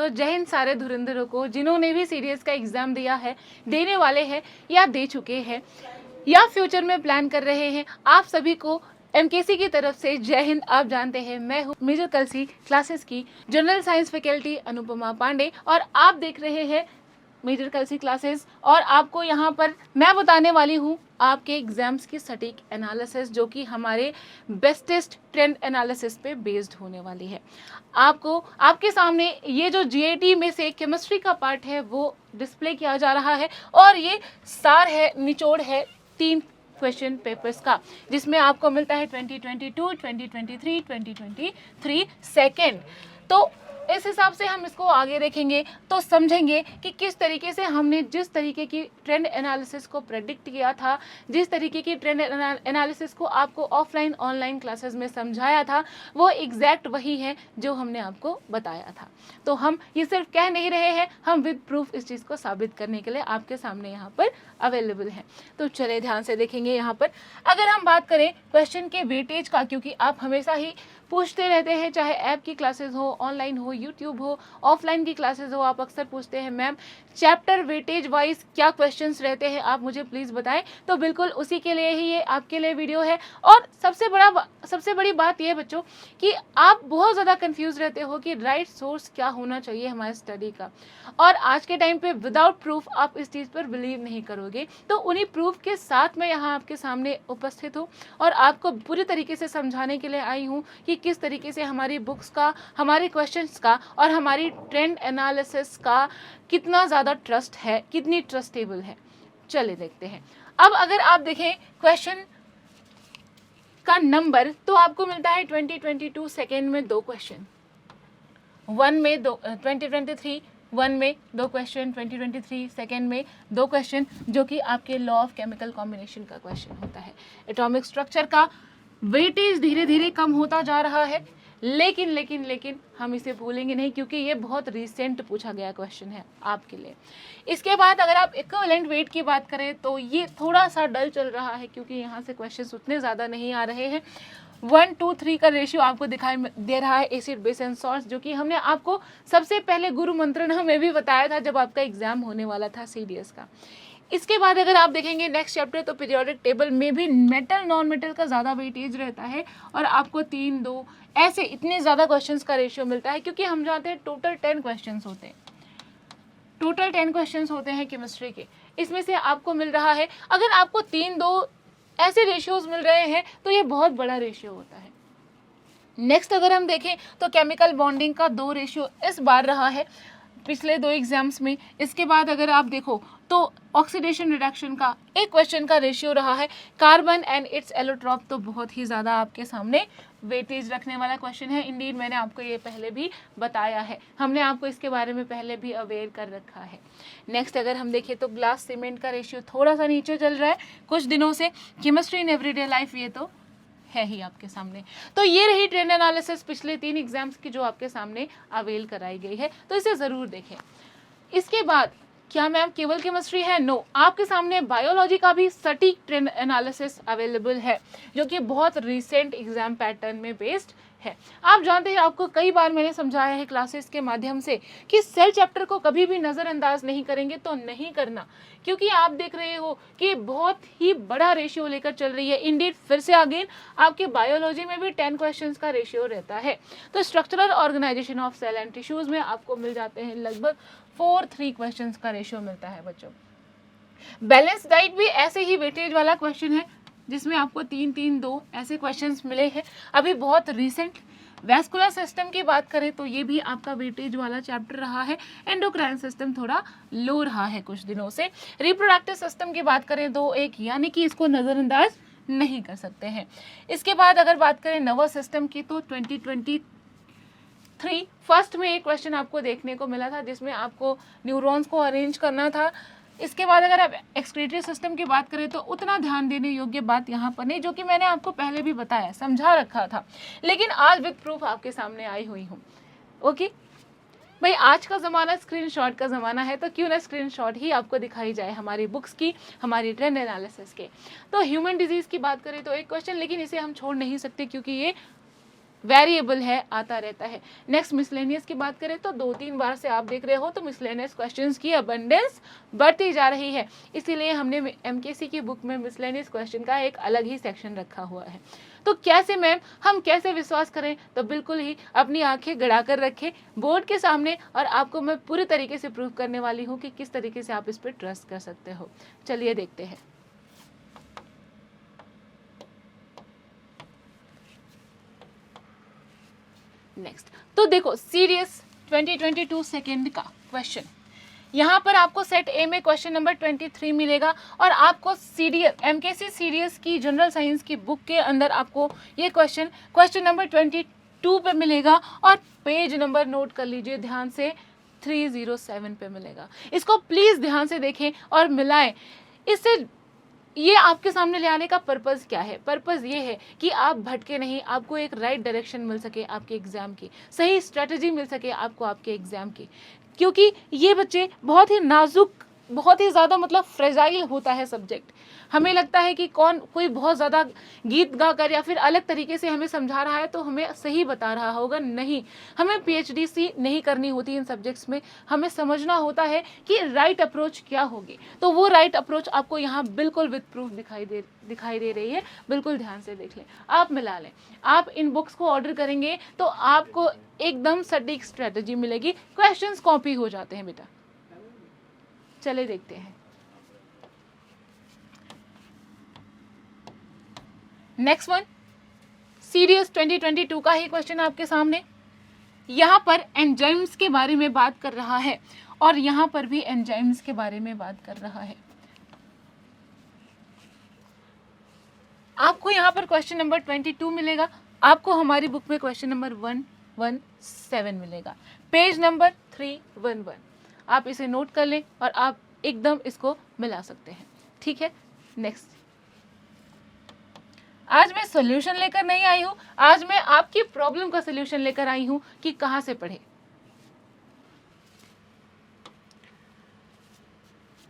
तो जय हिंद सारे धुरंधरों को जिन्होंने भी सीडीएस का एग्ज़ाम दिया है, देने वाले हैं या दे चुके हैं या फ्यूचर में प्लान कर रहे हैं। आप सभी को एमकेसी की तरफ से जय हिंद। आप जानते हैं मैं हूँ मेजर कलसी क्लासेस की general science faculty Anupama Pandey और आप देख रहे हैं मेजर कलसी क्लासेस। और आपको यहाँ पर मैं बताने वाली हूँ आपके एग्जाम्स की सटीक एनालिसिस जो कि हमारे बेस्टेस्ट ट्रेंड एनालिसिस पे बेस्ड होने वाली है। आपको आपके सामने ये जो जीएटी में से केमिस्ट्री का पार्ट है वो डिस्प्ले किया जा रहा है और ये सार है, निचोड़ है 3 क्वेश्चन पेपर्स का, जिसमें आपको मिलता है 2022, 2023, 2023 सेकेंड। तो इस हिसाब से हम इसको आगे देखेंगे तो समझेंगे कि किस तरीके से हमने जिस तरीके की ट्रेंड एनालिसिस को प्रेडिक्ट किया था, जिस तरीके की ट्रेंड एनालिसिस को आपको ऑफलाइन ऑनलाइन क्लासेस में समझाया था, वो एग्जैक्ट वही है जो हमने आपको बताया था। तो हम ये सिर्फ कह नहीं रहे हैं, हम विद प्रूफ इस चीज़ को साबित करने के लिए आपके सामने यहाँ पर अवेलेबल है। तो चले ध्यान से देखेंगे। यहाँ पर अगर हम बात करें क्वेश्चन के वेटेज का, क्योंकि आप हमेशा ही पूछते रहते हैं, चाहे ऐप की क्लासेस हो, ऑनलाइन हो, यूट्यूब हो, ऑफलाइन की क्लासेस हो, आप अक्सर पूछते हैं मैम चैप्टर वेटेज वाइज क्या क्वेश्चंस रहते हैं, आप मुझे प्लीज़ बताएं। तो बिल्कुल उसी के लिए ही ये आपके लिए वीडियो है। और सबसे बड़ी बात ये बच्चों कि आप बहुत ज़्यादा कंफ्यूज रहते हो कि राइट सोर्स क्या होना चाहिए हमारे स्टडी का, और आज के टाइम पे विदाउट प्रूफ आप इस चीज़ पर बिलीव नहीं करोगे। तो उन्हीं प्रूफ के साथ मैं यहाँ आपके सामने उपस्थित हूँ और आपको पूरी तरीके से समझाने के लिए आई हूँ कि किस तरीके से हमारी बुक्स का, हमारे क्वेश्चंस का और हमारी ट्रेंड एनालिसिस का कितना ज़्यादा ट्रस्ट है, कितनी ट्रस्टेबल है। चलिए देखते हैं। अब अगर आप देखें क्वेश्चन का नंबर तो आपको मिलता है 2022 सेकेंड में 2 क्वेश्चन, 1 में 2, 2023 1 में 2 क्वेश्चन, 2023 सेकेंड में 2 क्वेश्चन, जो कि आपके लॉ ऑफ केमिकल कॉम्बिनेशन का क्वेश्चन होता है। एटॉमिक स्ट्रक्चर का वेटेज धीरे धीरे कम होता जा रहा है, लेकिन हम इसे भूलेंगे नहीं क्योंकि ये बहुत रिसेंट पूछा गया क्वेश्चन है आपके लिए। इसके बाद अगर आप इक्विवेलेंट वेट की बात करें तो ये थोड़ा सा डल चल रहा है क्योंकि यहाँ से क्वेश्चन उतने ज़्यादा नहीं आ रहे हैं। 1 to 3 का रेशियो आपको दिखाई दे रहा है एसिड बेस एंड सॉल्ट्स, जो कि हमने आपको सबसे पहले गुरु मंत्रणा में भी बताया था जब आपका एग्जाम होने वाला था सीडीएस का। इसके बाद अगर आप देखेंगे नेक्स्ट चैप्टर तो पीरियोडिक टेबल में भी मेटल नॉन मेटल का ज़्यादा वेटेज रहता है और आपको 3, 2 ऐसे इतने ज़्यादा क्वेश्चंस का रेशियो मिलता है क्योंकि हम जानते हैं टोटल 10 क्वेश्चंस होते हैं, टोटल 10 क्वेश्चंस होते हैं केमिस्ट्री के। इसमें से आपको मिल रहा है, अगर आपको 3, 2 ऐसे रेशियोज मिल रहे हैं तो ये बहुत बड़ा रेशियो होता है। नेक्स्ट अगर हम देखें तो केमिकल बॉन्डिंग का 2 रेशियो इस बार रहा है पिछले 2 एग्जाम्स में। इसके बाद अगर आप देखो तो ऑक्सीडेशन रिडक्शन का 1 क्वेश्चन का रेशियो रहा है। कार्बन एंड इट्स एलोट्रॉप तो बहुत ही ज़्यादा आपके सामने वेटेज रखने वाला क्वेश्चन है। इंडीड मैंने आपको ये पहले भी बताया है, हमने आपको इसके बारे में पहले भी अवेयर कर रखा है। नेक्स्ट अगर हम देखें तो ग्लास सीमेंट का रेशियो थोड़ा सा नीचे चल रहा है कुछ दिनों से। केमिस्ट्री इन एवरीडे लाइफ ये तो है ही आपके सामने। तो ये रही ट्रेंड एनालिसिस पिछले 3 एग्जाम्स की जो आपके सामने अवेल कराई गई है, तो इसे ज़रूर देखें। इसके बाद क्या मैम केवल केमिस्ट्री है? नो, आपके सामने बायोलॉजी का भी सटीक ट्रेंड एनालिसिस अवेलेबल है जो कि बहुत रिसेंट एग्जाम पैटर्न में बेस्ड है। आप जानते हैं, आपको कई बार मैंने समझाया है क्लासेस के माध्यम से कि सेल चैप्टर को कभी भी नज़रअंदाज नहीं करेंगे तो नहीं करना, क्योंकि आप देख रहे हो कि बहुत ही बड़ा रेशियो लेकर चल रही है। इंडीड फिर से अगेन आपके बायोलॉजी में भी 10 क्वेश्चंस का रेशियो रहता है। तो structural organisation of cell and tissues में आपको मिल जाते हैं लगभग 4-3 क्वेश्चंस का रेशियो मिलता है बच्चों। बैलेंस डाइट भी ऐसे ही वेटेज वाला क्वेश्चन है जिसमें आपको 3-3-2 ऐसे क्वेश्चंस मिले हैं अभी बहुत रिसेंट। वैस्कुलर सिस्टम की बात करें तो ये भी आपका वेटेज वाला चैप्टर रहा है। एंडोक्राइन सिस्टम थोड़ा लो रहा है कुछ दिनों से। रिप्रोडक्टिव सिस्टम की बात करें 2-1, यानी कि इसको नज़रअंदाज नहीं कर सकते हैं। इसके बाद अगर बात करें नर्वस सिस्टम की तो 2023 फर्स्ट में एक क्वेश्चन आपको देखने को मिला था जिसमें आपको न्यूरॉन्स को अरेंज करना था। इसके बाद अगर आप एक्सक्रीटरी सिस्टम की बात करें तो उतना ध्यान देने योग्य बात यहाँ पर नहीं, जो कि मैंने आपको पहले भी बताया, समझा रखा था, लेकिन आज विद प्रूफ आपके सामने आई हुई हूँ। ओके भाई, आज का ज़माना स्क्रीनशॉट का ज़माना है, तो क्यों ना स्क्रीनशॉट ही आपको दिखाई जाए हमारी बुक्स की, हमारी ट्रेंड एनालिसिस के। तो ह्यूमन डिजीज़ की बात करें तो एक क्वेश्चन, लेकिन इसे हम छोड़ नहीं सकते क्योंकि ये वेरिएबल है, आता रहता है। नेक्स्ट मिसलेनियस की बात करें तो 2-3 बार से आप देख रहे हो तो मिसलेनियस क्वेश्चंस की अबंडेंस बढ़ती जा रही है, इसीलिए हमने एमकेसी की बुक में मिसलेनियस क्वेश्चन का एक अलग ही सेक्शन रखा हुआ है। तो कैसे मैम, हम कैसे विश्वास करें? तो बिल्कुल ही अपनी आंखें गड़ा कर रखें बोर्ड के सामने, और आपको मैं पूरी तरीके से प्रूव करने वाली हूँ कि किस तरीके से आप इस पर ट्रस्ट कर सकते हो। चलिए देखते हैं। नेक्स्ट, तो देखो सीरीज 2022 सेकेंड का क्वेश्चन, यहाँ पर आपको सेट ए में क्वेश्चन नंबर 23 मिलेगा, और आपको सीडीएस एमकेसी सीडीएस की जनरल साइंस की बुक के अंदर आपको ये क्वेश्चन नंबर 22 पे मिलेगा, और पेज नंबर नोट कर लीजिए ध्यान से, 307 पे मिलेगा। इसको प्लीज ध्यान से देखें और मिलाएं। इससे ये आपके सामने ले आने का पर्पज़ क्या है? पर्पज़ ये है कि आप भटके नहीं, आपको एक राइट डायरेक्शन मिल सके आपके एग्जाम की, सही स्ट्रेटजी मिल सके आपको आपके एग्जाम की, क्योंकि ये बच्चे बहुत ही नाजुक, बहुत ही ज़्यादा मतलब फ्रेजाइल होता है सब्जेक्ट। हमें लगता है कि कोई बहुत ज़्यादा गीत गाकर या फिर अलग तरीके से हमें समझा रहा है तो हमें सही बता रहा होगा, नहीं। हमें पीएचडी सी नहीं करनी होती इन सब्जेक्ट्स में, हमें समझना होता है कि राइट अप्रोच क्या होगी। तो वो राइट अप्रोच आपको यहाँ बिल्कुल विद प्रूफ दिखाई दे रही है। बिल्कुल ध्यान से देख लें, आप मिला लें। आप इन बुक्स को ऑर्डर करेंगे तो आपको एकदम सटीक स्ट्रेटजी मिलेगी। क्वेश्चंस कॉपी हो जाते हैं बेटा। चले देखते हैं। नेक्स्ट वन, सीरीज 2022 का ही क्वेश्चन आपके सामने। यहाँ पर एंजाइम्स के बारे में बात कर रहा है, और यहाँ पर भी एंजाइम्स के बारे में बात कर रहा है। आपको यहाँ पर क्वेश्चन नंबर 22 मिलेगा, आपको हमारी बुक में क्वेश्चन नंबर 117 मिलेगा, पेज नंबर 311। आप इसे नोट कर लें और आप एकदम इसको मिला सकते हैं, ठीक है। नेक्स्ट, आज मैं सॉल्यूशन लेकर नहीं आई हूं, आज मैं आपकी प्रॉब्लम का सॉल्यूशन लेकर आई हूं कि कहां से पढ़े।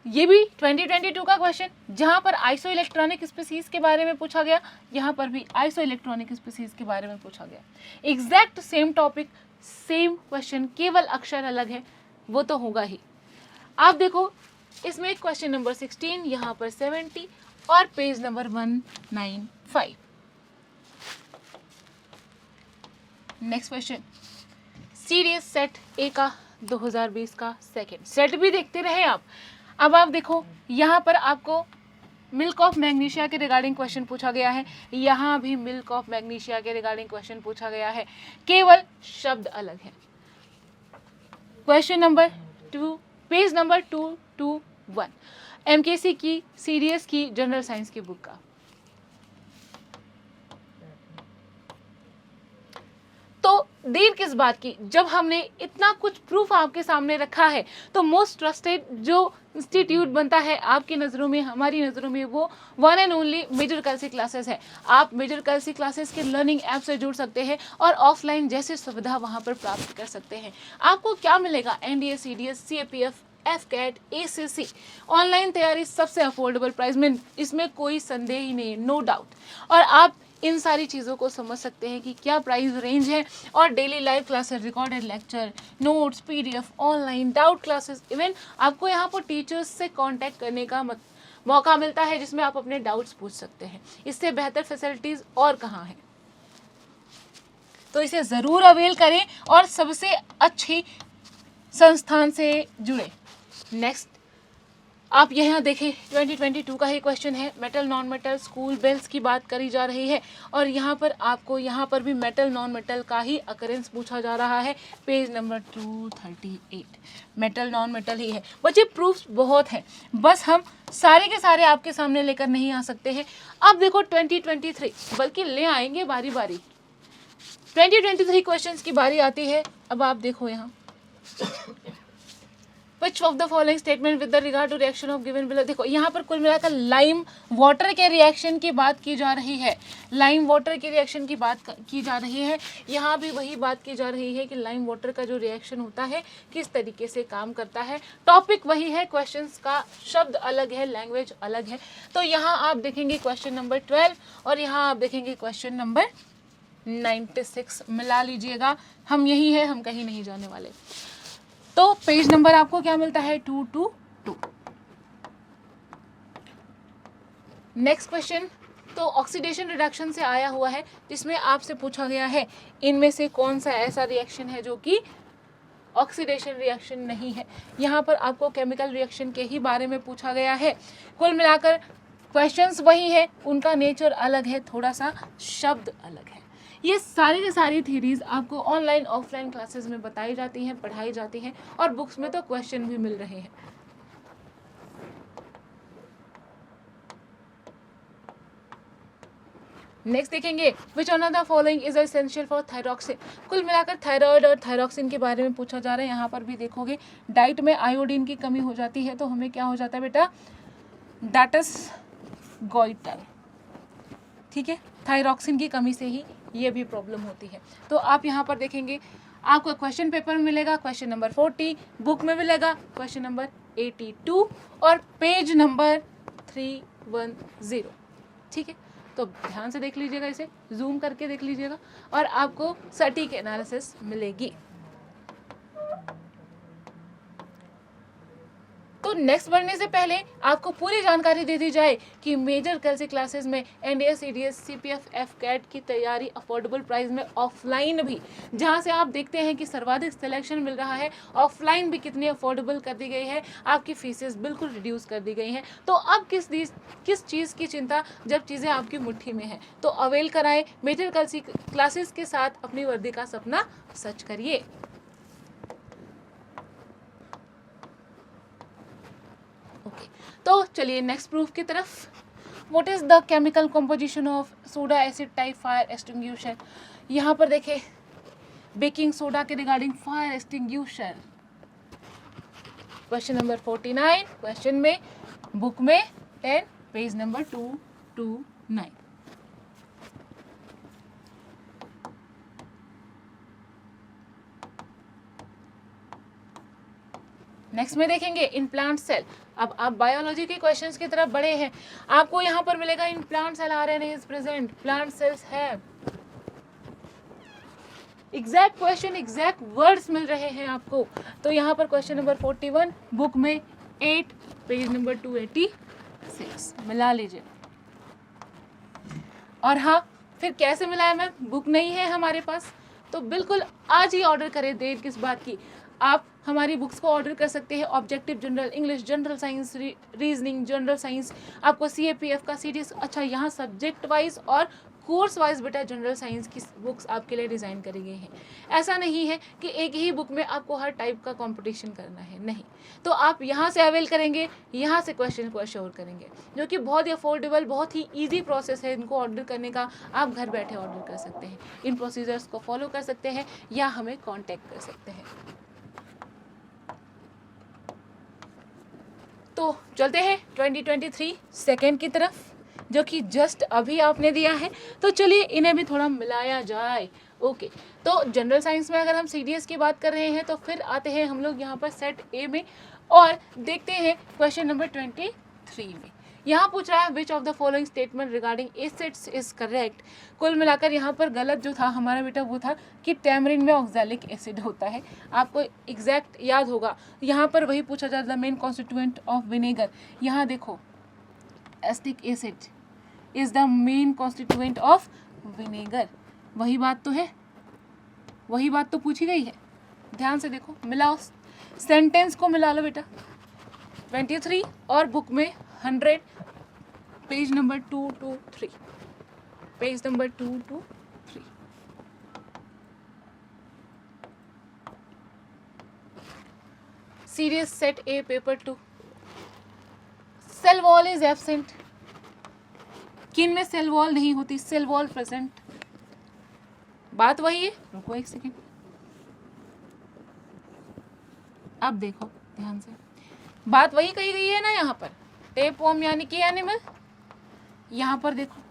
ये भी 2022 का क्वेश्चन, जहां पर आइसो इलेक्ट्रॉनिक स्पीसीज के बारे में पूछा गया, यहां पर भी आइसो इलेक्ट्रॉनिक स्पीसीज के बारे में पूछा गया। Exact same topic, same question, केवल अक्षर अलग है, वो तो होगा ही। आप देखो इसमें क्वेश्चन नंबर 16, यहाँ पर 70 और page number 195। Next question, series set ए का 2020 का सेकंड सेट भी देखते रहे आप। अब आप देखो यहाँ पर आपको मिल्क ऑफ मैग्नीशिया के रिगार्डिंग क्वेश्चन पूछा गया है, यहाँ भी मिल्क ऑफ मैग्नीशिया के रिगार्डिंग क्वेश्चन पूछा गया है, केवल शब्द अलग है। Question number 2, page number 221, MKC की सीरीज की जनरल साइंस की बुक का। तो देर किस बात की, जब हमने इतना कुछ प्रूफ आपके सामने रखा है तो मोस्ट ट्रस्टेड जो इंस्टीट्यूट बनता है आपकी नज़रों में, हमारी नज़रों में, वो one and only major Kalsi classes है। आप मेजर कलसी क्लासेस के लर्निंग ऐप से जुड़ सकते हैं और ऑफलाइन जैसी सुविधा वहां पर प्राप्त कर सकते हैं। आपको क्या मिलेगा? NDA, CDS, CAPF, AFCAT, ACC, online तैयारी सबसे अफोर्डेबल प्राइस में, इसमें कोई संदेह ही नहीं, नो डाउट। और आप इन सारी चीज़ों को समझ सकते हैं कि क्या प्राइस रेंज है, और daily live classes, recorded lecture, notes, PDF, online doubt classes, even आपको यहाँ पर टीचर्स से कांटेक्ट करने का मौका मिलता है जिसमें आप अपने डाउट्स पूछ सकते हैं। इससे बेहतर फैसिलिटीज़ और कहाँ है? तो इसे ज़रूर अवेल करें और सबसे अच्छी संस्थान से जुड़े। नेक्स्ट, आप यहाँ देखें 2022 का ही क्वेश्चन है, metal non metal school bells की बात करी जा रही है, और यहाँ पर आपको यहाँ पर भी मेटल नॉन मेटल का ही अकरेंस पूछा जा रहा है, page number 238। Metal non metal ही है बच्चे, प्रूफ्स बहुत है, बस हम सारे के सारे आपके सामने लेकर नहीं आ सकते हैं। अब देखो 2023, बल्कि ले आएंगे बारी बारी। 2023 क्वेश्चंस की बारी आती है। अब आप देखो यहाँ, Which of the following statement with the regard to reaction of given below, देखो यहाँ पर कुल मिलाकर लाइम वाटर के रिएक्शन की बात की जा रही है, लाइम वाटर के रिएक्शन की बात की जा रही है। यहाँ भी वही बात की जा रही है कि लाइम वाटर का जो रिएक्शन होता है किस तरीके से काम करता है। टॉपिक वही है, क्वेश्चंस का शब्द अलग है, लैंग्वेज अलग है। तो यहाँ आप देखेंगे क्वेश्चन नंबर 12 और यहाँ आप देखेंगे क्वेश्चन नंबर 96 मिला लीजिएगा। हम यही है, हम कहीं नहीं जाने वाले। तो पेज नंबर आपको क्या मिलता है? 222। नेक्स्ट क्वेश्चन तो ऑक्सीडेशन रिडक्शन से आया हुआ है, जिसमें आपसे पूछा गया है इनमें से कौन सा ऐसा रिएक्शन है जो कि ऑक्सीडेशन रिएक्शन नहीं है। यहाँ पर आपको केमिकल रिएक्शन के ही बारे में पूछा गया है। कुल मिलाकर क्वेश्चंस वही है, उनका नेचर अलग है, थोड़ा सा शब्द अलग है। ये सारी की सारी थ्योरीज आपको ऑनलाइन ऑफलाइन क्लासेस में बताई जाती हैं, पढ़ाई जाती हैं, और बुक्स में तो क्वेश्चन भी मिल रहे हैं। नेक्स्ट देखेंगे, which one of the following is essential for thyroxine. कुल मिलाकर थायराइड और थायरॉक्सिन के बारे में पूछा जा रहा है। यहाँ पर भी देखोगे डाइट में आयोडीन की कमी हो जाती है तो हमें क्या हो जाता है बेटा? That is goitre. ठीक है, थायरॉक्सिन की कमी से ही ये भी प्रॉब्लम होती है। तो आप यहाँ पर देखेंगे आपको क्वेश्चन पेपर में मिलेगा क्वेश्चन नंबर 40, बुक में मिलेगा क्वेश्चन नंबर 82 और पेज नंबर 310। ठीक है, तो ध्यान से देख लीजिएगा, इसे जूम करके देख लीजिएगा और आपको सटीक एनालिसिस मिलेगी। तो नेक्स्ट बढ़ने से पहले आपको पूरी जानकारी दे दी जाए कि मेजर कल क्लासेस में एनडीए, सीडीएस, सीपीएफ, एफकैट की तैयारी अफोर्डेबल प्राइस में ऑफलाइन भी, जहां से आप देखते हैं कि सर्वाधिक सिलेक्शन मिल रहा है, ऑफलाइन भी कितनी अफोर्डेबल कर दी गई है, आपकी फीसेस बिल्कुल रिड्यूस कर दी गई हैं। तो अब किस चीज़ की चिंता जब चीज़ें आपकी मुट्ठी में हैं। तो अवेल कराएं मेजर कल क्लासेस के साथ, अपनी वर्दी का सपना सच करिए। ओके, तो चलिए नेक्स्ट प्रूफ की तरफ। What is the chemical composition of soda acid type fire extinguisher. यहाँ पर देखें बेकिंग सोडा के regarding fire extinguisher, question number 49, question में, बुक में 10, पेज नंबर 229। नेक्स्ट में देखेंगे इन प्लांट सेल। अब आप बायोलॉजी के क्वेश्चंस की तरफ बढ़े हैं, आपको यहाँ पर मिलेगा in plant cell RNA is present, plant cells है, एग्जैक्ट क्वेश्चन, एग्जैक्ट वर्ड्स मिल रहे हैं आपको। तो यहाँ पर क्वेश्चन नंबर 41, बुक में 8, पेज नंबर 286 मिला लीजिए। और हाँ, फिर कैसे मिलाया मैम, बुक नहीं है हमारे पास, तो बिल्कुल आज ही ऑर्डर करें, देर किस बात की। आप हमारी बुक्स को ऑर्डर कर सकते हैं, objective general English, general science, reasoning, general science, आपको सीएपीएफ का सीरीज। अच्छा, यहाँ सब्जेक्ट वाइज और कोर्स वाइज बेटा जनरल साइंस की बुक्स आपके लिए डिज़ाइन करी गई हैं। ऐसा नहीं है कि एक ही बुक में आपको हर टाइप का कंपटीशन करना है, नहीं। तो आप यहाँ से अवेल करेंगे, यहाँ से क्वेश्चन को अश्योर करेंगे, जो कि बहुत ही अफोर्डेबल, बहुत ही ईजी प्रोसेस है इनको ऑर्डर करने का। आप घर बैठे ऑर्डर कर सकते हैं, इन प्रोसीजर्स को फॉलो कर सकते हैं या हमें कॉन्टेक्ट कर सकते हैं। तो चलते हैं 2023 सेकेंड की तरफ, जो कि जस्ट अभी आपने दिया है। तो चलिए इन्हें भी थोड़ा मिलाया जाए। ओके, तो जनरल साइंस में अगर हम सीडीएस की बात कर रहे हैं तो फिर आते हैं हम लोग यहाँ पर सेट ए में और देखते हैं क्वेश्चन नंबर 23 में। यहाँ पूछ रहा है which of the following statement regarding acids is correct. कुल मिलाकर यहाँ पर गलत जो था हमारा बेटा वो था कि टैमरिन में ऑक्सैलिक एसिड होता है, आपको एग्जैक्ट याद होगा। यहाँ पर वही पूछा जाता है मेन कॉन्स्टिट्यूएंट ऑफ विनेगर। यहाँ देखो acetic acid is the main constituent of vinegar, वही बात तो है, वही बात तो पूछी गई है। ध्यान से देखो, मिलाओ, सेंटेंस को मिला लो बेटा। 23 और बुक में 100, page number 223, page number 223। Series set A paper 2, cell wall is absent. किन में सेल वॉल नहीं होती, सेल वॉल प्रेजेंट, बात वही है। रुको एक सेकेंड, अब देखो ध्यान से, बात वही कही गई है ना। यहाँ पर टेपवर्म यानी कि एनिमल, यहाँ पर देखो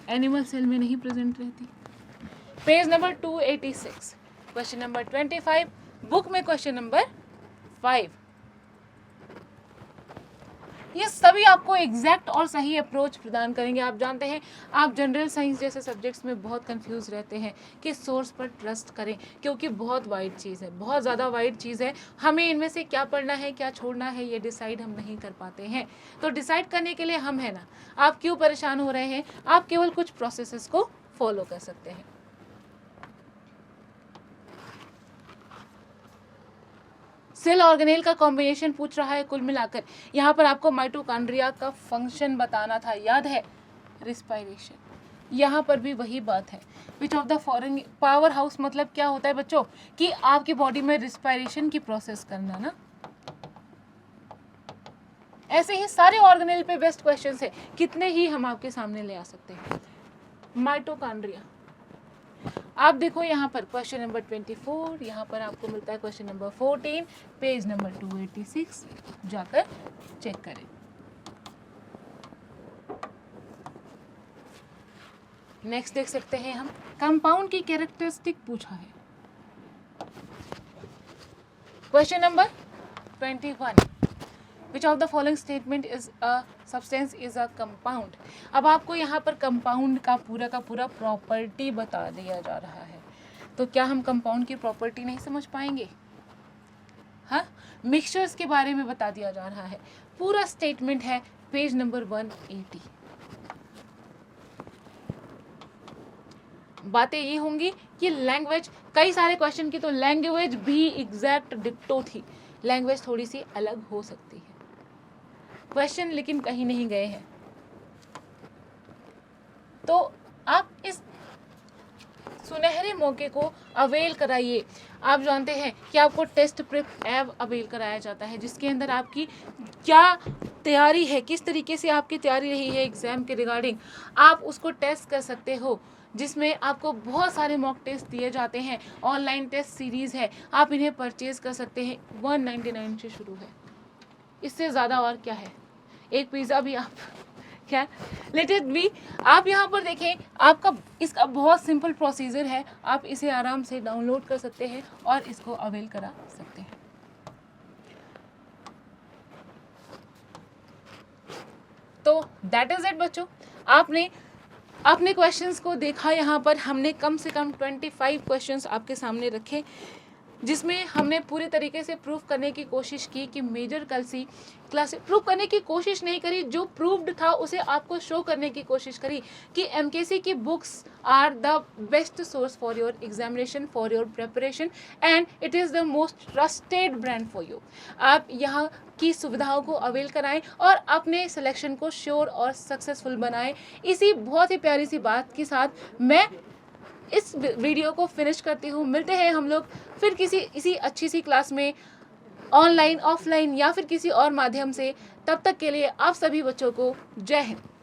एनिमल सेल में नहीं प्रेजेंट रहती। Page number 286, question number 25, book में क्वेश्चन नंबर 5। ये सभी आपको एग्जैक्ट और सही अप्रोच प्रदान करेंगे। आप जानते हैं आप जनरल साइंस जैसे सब्जेक्ट्स में बहुत कंफ्यूज रहते हैं कि सोर्स पर ट्रस्ट करें, क्योंकि बहुत वाइड चीज़ है, बहुत ज़्यादा वाइड चीज़ है। हमें इनमें से क्या पढ़ना है क्या छोड़ना है ये डिसाइड हम नहीं कर पाते हैं। तो डिसाइड करने के लिए हम है ना, आप क्यों परेशान हो रहे हैं, आप केवल कुछ प्रोसेसेस को फॉलो कर सकते हैं। सेल ऑर्गेनेल का कॉम्बिनेशन पूछ रहा है कुल मिलाकर। यहाँ पर आपको माइटोकॉन्ड्रिया का फंक्शन बताना था, याद है, रिस्पायरेशन। यहाँ पर भी वही बात है। Which of the following power house मतलब क्या होता है बच्चों, कि आपकी बॉडी में रिस्पायरेशन की प्रोसेस करना ना। ऐसे ही सारे ऑर्गेनेल पे बेस्ट क्वेश्चन है, कितने ही हम आपके सामने ले आ सकते हैं। माइटोकॉन्ड्रिया आप देखो यहाँ पर क्वेश्चन नंबर 24, यहाँ पर आपको मिलता है क्वेश्चन नंबर 14, पेज नंबर 286, जाकर चेक करें। नेक्स्ट देख सकते हैं हम, कंपाउंड की कैरेक्टरिस्टिक पूछा है। Question number 21, which of the following statement is a substance is a compound. अब आपको यहाँ पर कंपाउंड का पूरा प्रॉपर्टी बता दिया जा रहा है, तो क्या हम कंपाउंड की प्रॉपर्टी नहीं समझ पाएंगे। हाँ, मिक्सचर्स के बारे में बता दिया जा रहा है, पूरा स्टेटमेंट है पेज नंबर 180। बातें ये होंगी कि लैंग्वेज, कई सारे क्वेश्चन की तो लैंग्वेज भी एग्जैक्ट डिक्टो थी, लैंग्वेज थोड़ी सी अलग हो सकती है, क्वेश्चन लेकिन कहीं नहीं गए हैं। तो आप इस सुनहरे मौके को अवेल कराइए। आप जानते हैं कि आपको टेस्ट प्रेप ऐप अवेल कराया जाता है, जिसके अंदर आपकी क्या तैयारी है, किस तरीके से आपकी तैयारी रही है एग्जाम के रिगार्डिंग, आप उसको टेस्ट कर सकते हो, जिसमें आपको बहुत सारे मॉक टेस्ट दिए जाते हैं। ऑनलाइन टेस्ट सीरीज़ है, आप इन्हें परचेज कर सकते हैं, 199 से शुरू है, इससे ज़्यादा और क्या है, एक पिज़्ज़ा भी आप क्या लेट इट बी। आप यहाँ पर देखें, आपका इसका बहुत सिंपल प्रोसीजर है, आप इसे आराम से डाउनलोड कर सकते हैं और इसको अवेल करा सकते हैं। तो दैट इज इट बच्चों, आपने अपने क्वेश्चंस को देखा। यहाँ पर हमने कम से कम 25 क्वेश्चंस आपके सामने रखे, जिसमें हमने पूरी तरीके से प्रूफ करने की कोशिश की कि मेजर कलसी क्लास, प्रूफ करने की कोशिश नहीं करी, जो प्रूव्ड था उसे आपको शो करने की कोशिश करी कि एमकेसी की books are the best source for your examination, for your preparation, and it is the most trusted brand for you. आप यहाँ की सुविधाओं को अवेल कराएं और अपने सिलेक्शन को श्योर और सक्सेसफुल बनाएं। इसी बहुत ही प्यारी सी बात के साथ मैं इस वीडियो को फिनिश करती हूँ। मिलते हैं हम लोग फिर इसी अच्छी सी क्लास में, ऑनलाइन, ऑफलाइन या फिर किसी और माध्यम से। तब तक के लिए आप सभी बच्चों को जय हिंद।